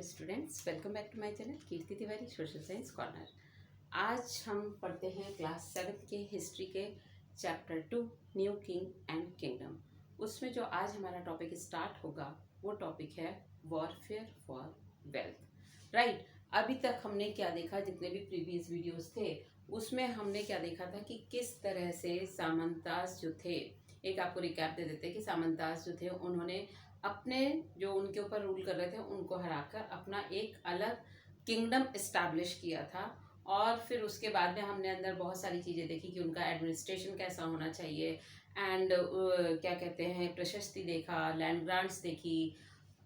Hello students, welcome back to my channel Kirti Tiwari social science corner. आज हम पढ़ते हैं क्लास 7 के हिस्ट्री के chapter 2 new king and kingdom. उसमें जो आज हमारा टॉपिक स्टार्ट होगा वो टॉपिक है वॉरफेयर फॉर वेल्थ। राइट, अभी तक हमने क्या देखा, जितने भी प्रीवियस वीडियोस थे उसमें हमने क्या देखा था कि किस तरह से सामंतास जो थे, एक आपको रिकैप दे देते हैं कि सामंतास जो थे उन्होंने अपने जो उनके ऊपर रूल कर रहे थे उनको हराकर अपना एक अलग किंगडम इस्टेब्लिश किया था। और फिर उसके बाद में हमने अंदर बहुत सारी चीज़ें देखी कि उनका एडमिनिस्ट्रेशन कैसा होना चाहिए एंड क्या कहते हैं, प्रशस्ति देखा, लैंड ग्रांट्स देखी,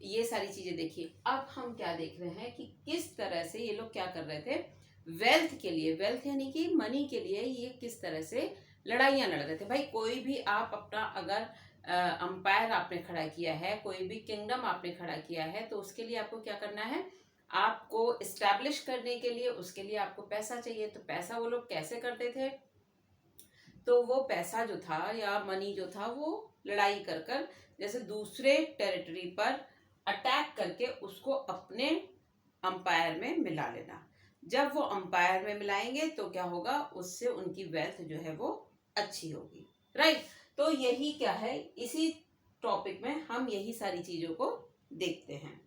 ये सारी चीज़ें देखी। अब हम क्या देख रहे हैं कि किस तरह से ये लोग क्या कर रहे थे, वेल्थ के लिए, वेल्थ यानी कि मनी के लिए ये किस तरह से लड़ाइयाँ लड़ रहे थे। भाई कोई भी आप अपना अगर अंपायर आपने खड़ा किया है, कोई भी किंगडम आपने खड़ा किया है, तो उसके लिए आपको क्या करना है, आपको इस्टेब्लिश करने के लिए उसके लिए आपको पैसा चाहिए। तो पैसा वो लोग कैसे करते थे, तो वो पैसा जो था या मनी जो था वो लड़ाई कर कर जैसे दूसरे टेरिटरी पर अटैक करके उसको अपने अंपायर में मिला लेना। जब वो अंपायर में मिलाएंगे तो क्या होगा, उससे उनकी वेल्थ जो है वो अच्छी होगी। राइट, तो यही क्या है, इसी टॉपिक में हम यही सारी चीजों को देखते हैं।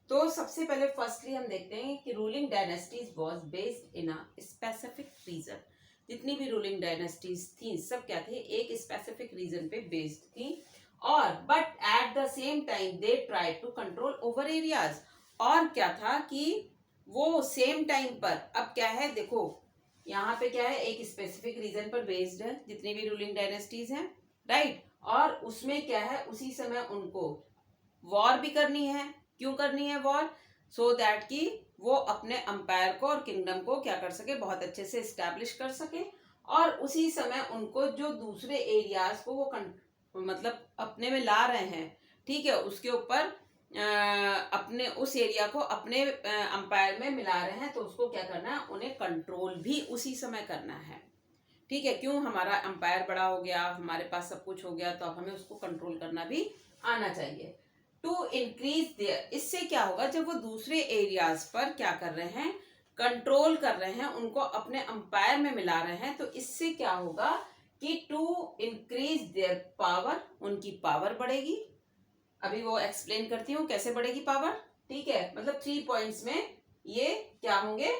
तो सबसे पहले फर्स्टली हम देखते हैं कि ruling dynasties was based in a specific region. जितनी भी रूलिंग डायनेस्टीज थी सब क्या थे, एक स्पेसिफिक रीजन पे बेस्ड थी। और but at the same time they try to control over areas. और क्या था कि वो सेम टाइम पर अब क्या है, देखो यहाँ पे क्या है, एक स्पेसिफिक रीजन पर बेस्ड है जितनी भी रूलिंग डायनेस्टीज हैं। राइट, और उसमें क्या है, उसी समय उनको वॉर भी करनी है। क्यों करनी है वॉर? सो दैट कि वो अपने अंपायर को और किंगडम को क्या कर सके, बहुत अच्छे से इस्टेब्लिश कर सके। और उसी समय उनको जो दूसरे एरियाज को वो मतलब अपने में ला रहे हैं, ठीक है, उसके ऊपर अपने उस एरिया को अपने अंपायर में मिला रहे हैं, तो उसको क्या करना है, उन्हें कंट्रोल भी उसी समय करना है। ठीक है, क्यों, हमारा अंपायर बड़ा हो गया, हमारे पास सब कुछ हो गया, तो अब हमें उसको कंट्रोल करना भी आना चाहिए। टू इंक्रीज देयर, इससे क्या होगा, जब वो दूसरे एरियाज पर क्या कर रहे हैं, कंट्रोल कर रहे हैं, उनको अपने अंपायर में मिला रहे हैं, तो इससे क्या होगा कि टू इंक्रीज देयर पावर, उनकी पावर बढ़ेगी। अभी वो एक्सप्लेन करती हूँ कैसे बढ़ेगी पावर। ठीक है, मतलब 3 पॉइंट्स में ये क्या होंगे,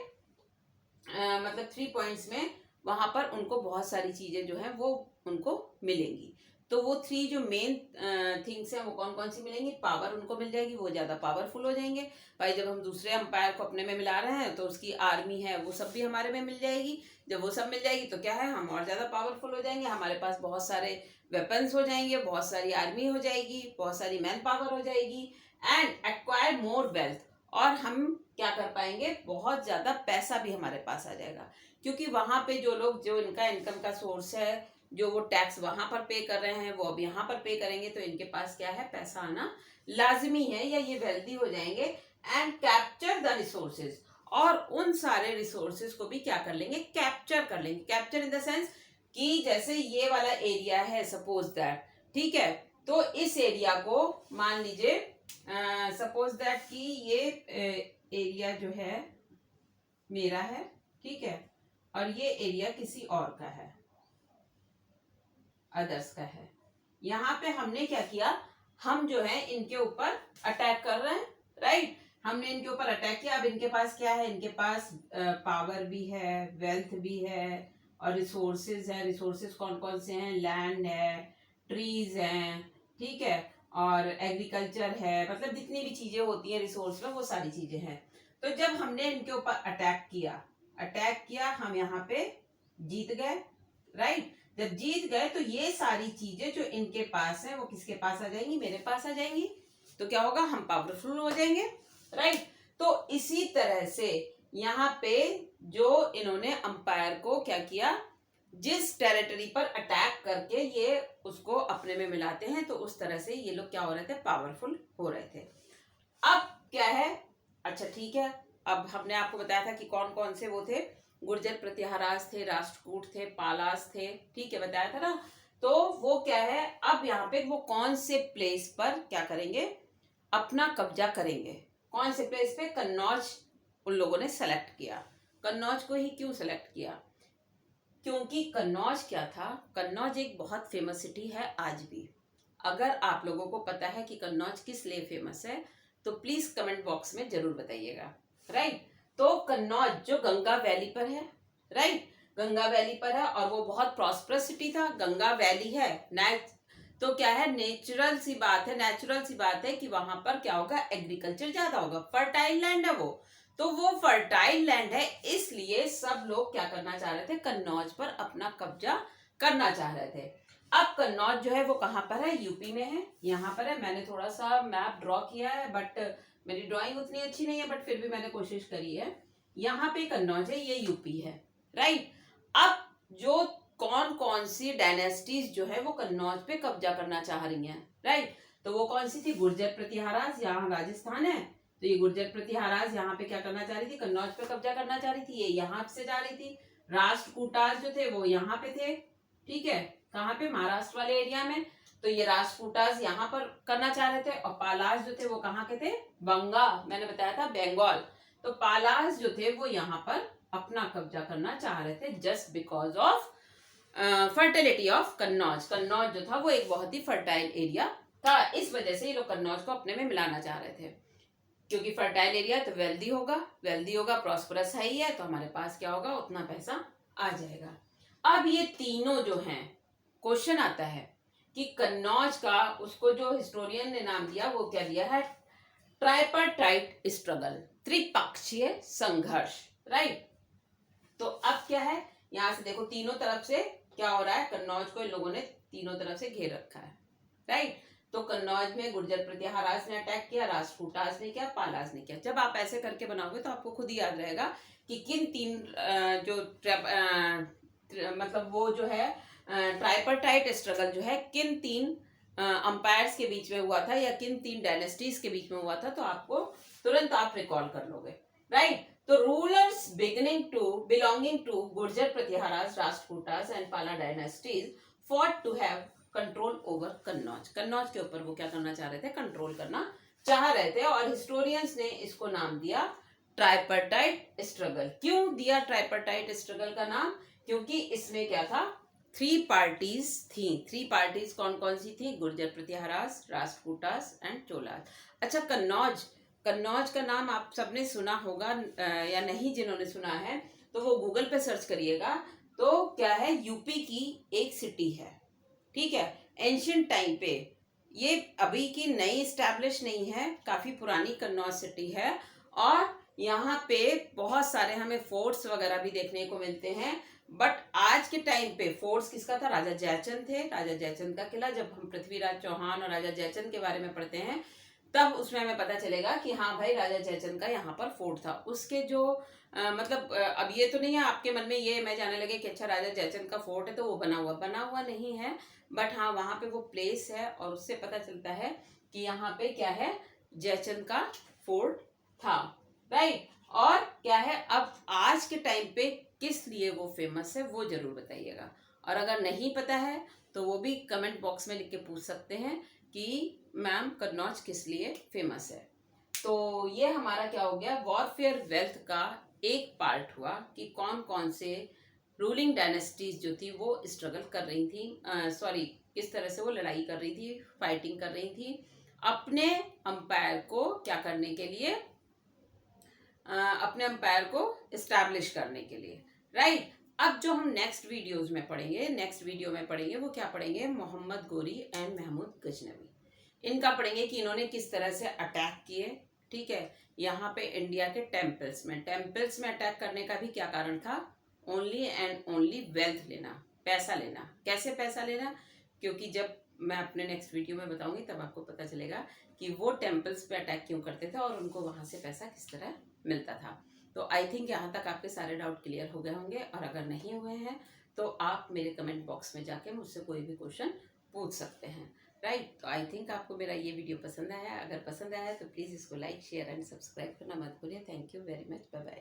मतलब 3 पॉइंट्स में वहां पर उनको बहुत सारी चीजें जो है वो उनको मिलेंगी। तो वो 3 जो मेन थिंग्स हैं वो कौन कौन सी मिलेंगी, पावर उनको मिल जाएगी, वो ज्यादा पावरफुल हो जाएंगे। भाई जब हम दूसरे अंपायर को अपने में मिला रहे हैं तो उसकी आर्मी है वो सब भी हमारे में मिल जाएगी। जब वो सब मिल जाएगी तो क्या है, हम और ज्यादा पावरफुल हो जाएंगे, हमारे पास बहुत सारे वेपन्स हो जाएंगे, बहुत सारी आर्मी हो जाएगी, बहुत सारी मैन पावर हो जाएगी एंड एक्वायर मोर वेल्थ। और हम क्या कर पाएंगे, बहुत ज्यादा पैसा भी हमारे पास आ जाएगा। क्योंकि वहां पे जो लोग, जो इनका इनकम का सोर्स है, जो वो टैक्स वहां पर पे कर रहे हैं वो अब यहाँ पर पे करेंगे, तो इनके पास क्या है, पैसा आना लाजमी है, या ये वेल्दी हो जाएंगे। एंड कैप्चर द रिसोर्सेज, और उन सारे रिसोर्सेज को भी क्या कर लेंगे, कैप्चर कर लेंगे। कैप्चर इन द सेंस कि जैसे ये वाला एरिया है, सपोज दैट, ठीक है, तो इस एरिया को मान लीजिए, सपोज दैट कि ये एरिया जो है मेरा है, ठीक है, और ये एरिया किसी और का है, अदर्स का है। यहाँ पे हमने क्या किया, हम जो है इनके ऊपर अटैक कर रहे हैं। राइट, हमने इनके ऊपर अटैक किया। अब इनके पास क्या है, इनके पास पावर भी है, वेल्थ भी है, और रिसोर्सेज है। रिसोर्सेज कौन कौन से हैं, लैंड है, ट्रीज हैं, ठीक है, और एग्रीकल्चर है, मतलब जितनी भी चीजें होती हैं रिसोर्स में वो सारी चीजें हैं। तो जब हमने इनके ऊपर अटैक किया, हम यहाँ पे जीत गए। राइट, जब जीत गए तो ये सारी चीजें जो इनके पास है वो किसके पास आ जाएंगी, मेरे पास आ जाएंगी। तो क्या होगा, हम पावरफुल हो जाएंगे। राइट, तो इसी तरह से यहाँ पे जो इन्होंने अंपायर को क्या किया, जिस टेरिटरी पर अटैक करके ये उसको अपने में मिलाते हैं, तो उस तरह से ये लोग क्या हो रहे थे, पावरफुल हो रहे थे। अब क्या है, अच्छा ठीक है, अब हमने आपको बताया था कि कौन कौन से वो थे, गुर्जर प्रतिहारास थे, राष्ट्रकूट थे, पालास थे, ठीक है, बताया था ना। तो वो क्या है, अब यहाँ पे वो कौन से प्लेस पर क्या करेंगे, अपना कब्जा करेंगे। कौन से प्लेस पे? कन्नौज उन लोगों ने सेलेक्ट किया। कन्नौज को ही क्यों सेलेक्ट किया? क्योंकि कन्नौज क्या था, कन्नौज एक बहुत फेमस सिटी है आज भी। अगर आप लोगों को पता है कि कन्नौज किस लिए फेमस है तो प्लीज कमेंट बॉक्स में जरूर बताइएगा। राइट, तो कन्नौज जो गंगा वैली पर है, राइट, गंगा वैली पर है और वो बहुत प्रॉस्परस सिटी था। गंगा वैली है, तो क्या है, नेचुरल सी बात है कि वहां पर क्या होगा, एग्रीकल्चर ज्यादा होगा, फर्टाइल लैंड है वो। तो वो फर्टाइल लैंड है, इसलिए सब लोग क्या करना चाह रहे थे, कन्नौज पर अपना कब्जा करना चाह रहे थे। अब कन्नौज जो है वो कहाँ पर है, यूपी में है, यहाँ पर है। मैंने थोड़ा सा मैप ड्रॉ किया है, बट मेरी ड्राइंग उतनी अच्छी नहीं है, बट फिर भी मैंने कोशिश करी है। यहाँ पे कन्नौज है, ये यूपी है, राइट। अब जो कौन कौन सी डायनेस्टीज जो है वो कन्नौज पे कब्जा करना चाह रही हैं, राइट। तो वो कौन सी थी, गुर्जर प्रतिहाराज, यहाँ राजस्थान है, तो ये गुर्जर प्रतिहाराज यहाँ पे क्या करना चाह रही थी, कन्नौज पे कब्जा करना चाह रही थी। ये यहाँ से जा रही थी। राष्ट्रकूटाज जो थे वो यहाँ पे थे, ठीक है, कहाँ पे, महाराष्ट्र वाले एरिया में। तो ये राष्ट्रकूटाज यहाँ पर करना चाह रहे थे, और पालाज जो थे वो कहाँ के थे, बंगाल, मैंने बताया था बंगाल। तो पालाज जो थे वो यहाँ पर अपना कब्जा करना चाह रहे थे, just because of fertility of Kannauj. Kannauj जो था वो एक बहुत ही फर्टाइल एरिया था, इस वजह से ये लोग कन्नौज को अपने में मिलाना चाह रहे थे। क्योंकि फर्टाइल एरिया तो वेल्दी होगा, प्रॉस्परस है ही है, तो हमारे पास क्या होगा, उतना पैसा आ जाएगा। अब ये तीनों जो हैं, क्वेश्चन आता है कि कन्नौज का, उसको जो हिस्टोरियन ने नाम दिया वो क्या दिया है, ट्राइपार्टाइट स्ट्रगल, त्रिपक्षीय संघर्ष, राइट। तो अब क्या है, यहां से देखो तीनों तरफ से क्या हो रहा है, कन्नौज को इन लोगों ने तीनों तरफ से घेर रखा है, राइट। तो कन्नौज में गुर्जर प्रतिहाराज ने अटैक किया, राष्ट्रकूटाज ने किया, पालाज ने किया। जब आप ऐसे करके बनाओगे तो आपको खुद ही याद रहेगा कि किन तीन मतलब वो जो है ट्राइपार्टाइट स्ट्रगल जो है किन तीन अंपायर्स के बीच में हुआ था, या किन तीन डायनेस्टीज के बीच में हुआ था, तो आपको तुरंत आप रिकॉल कर लोगे, राइट। तो rulers belonging to Gurjara Pratiharas, Rashtrakutas and Pala dynasties fought to have control over Kannauj. Kannauj के ऊपर वो क्या करना चाह रहे थे, कंट्रोल करना चाह रहे थे, और हिस्टोरियंस ने इसको नाम दिया ट्राइपार्टाइट स्ट्रगल। क्यों दिया ट्राइपार्टाइट स्ट्रगल का नाम, क्योंकि इसमें क्या था, थ्री पार्टीज कौन कौन सी थी, गुर्जर प्रतिहाराज, राष्ट्रकूटाज एंड चोलाज। अच्छा, कन्नौज का नाम आप सबने सुना होगा या नहीं, जिन्होंने सुना है तो वो गूगल पे सर्च करिएगा। तो क्या है, यूपी की एक सिटी है, ठीक है, एंशियंट टाइम पे, ये अभी की नई स्टैब्लिश नहीं है, काफी पुरानी कन्नौज सिटी है। और यहाँ पे बहुत सारे हमें फोर्ट्स वगैरह भी देखने को मिलते हैं। बट आज के टाइम पे फोर्ट्स किसका था, राजा जयचंद थे, राजा जयचंद का किला। जब हम पृथ्वीराज चौहान और राजा जयचंद के बारे में पढ़ते हैं तब उसमें हमें पता चलेगा कि हाँ भाई, राजा जयचंद का यहाँ पर फोर्ट था। उसके जो मतलब अब ये तो नहीं है आपके मन में ये मैं जाने लगे कि अच्छा राजा जयचंद का फोर्ट है तो वो बना हुआ नहीं है, बट हाँ वहाँ पे वो प्लेस है और उससे पता चलता है कि यहाँ पे क्या है, जयचंद का फोर्ट था, राइट। और क्या है, अब आज के टाइम पे किस लिए वो फेमस है वो जरूर बताइएगा। और अगर नहीं पता है तो वो भी कमेंट बॉक्स में लिख के पूछ सकते हैं कि मैम कन्नौज किस लिए फेमस है। तो ये हमारा क्या हो गया, वॉरफेयर वेल्थ का एक पार्ट हुआ कि कौन कौन से रूलिंग डायनेस्टीज जो थी वो स्ट्रगल कर रही थी, किस तरह से वो लड़ाई कर रही थी, फाइटिंग कर रही थी अपने अंपायर को क्या करने के लिए, अपने अंपायर को इस्टेब्लिश करने के लिए, राइट। अब जो हम नेक्स्ट वीडियो में पढ़ेंगे वो क्या पढ़ेंगे, मोहम्मद गोरी एंड महमूद गजनवी। इनका पढ़ेंगे कि इन्होंने किस तरह से अटैक किए, ठीक है, यहाँ पे इंडिया के टेम्पल्स में अटैक करने का भी क्या कारण था, ओनली एंड ओनली वेल्थ लेना, पैसा लेना। कैसे पैसा लेना, क्योंकि जब मैं अपने नेक्स्ट वीडियो में बताऊंगी तब आपको पता चलेगा कि वो टेम्पल्स पे अटैक क्यों करते थे और उनको वहां से पैसा किस तरह मिलता था। तो आई थिंक यहाँ तक आपके सारे डाउट क्लियर हो गए होंगे, और अगर नहीं हुए हैं तो आप मेरे कमेंट बॉक्स में जाके मुझसे कोई भी क्वेश्चन पूछ सकते हैं, राइट। तो आई थिंक आपको मेरा ये वीडियो पसंद आया है। अगर पसंद आया है तो प्लीज़ इसको लाइक, शेयर एंड सब्सक्राइब करना मत भूलिए। Thank you very much, bye bye.